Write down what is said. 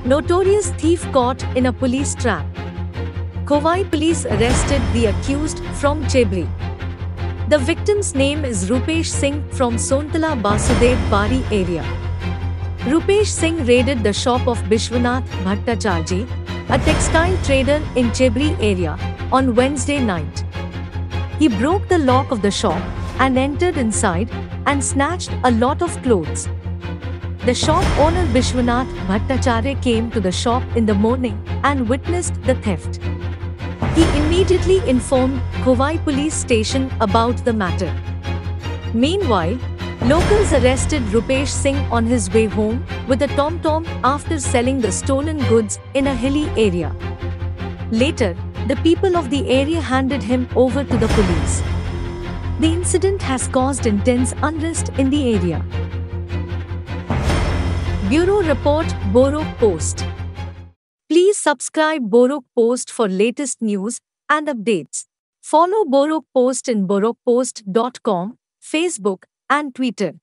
Notorious thief caught in a police trap. Kovai police arrested the accused from Chebri. The victim's name is Rupesh Singh from Sontala Basudev Bari area. Rupesh Singh raided the shop of Bishwanath Bhattacharji, a textile trader in Chebri area, on Wednesday night. He broke the lock of the shop and entered inside and snatched a lot of clothes. The shop owner Bishwanath Bhattacharya came to the shop in the morning and witnessed the theft. He immediately informed Kovai police station about the matter. Meanwhile, locals arrested Rupesh Singh on his way home with a tom-tom after selling the stolen goods in a hilly area. Later, the people of the area handed him over to the police. The incident has caused intense unrest in the area. Bureau Report, Borok Post. Please subscribe Borok Post for latest news and updates. Follow Borok Post in borokpost.com, Facebook and Twitter.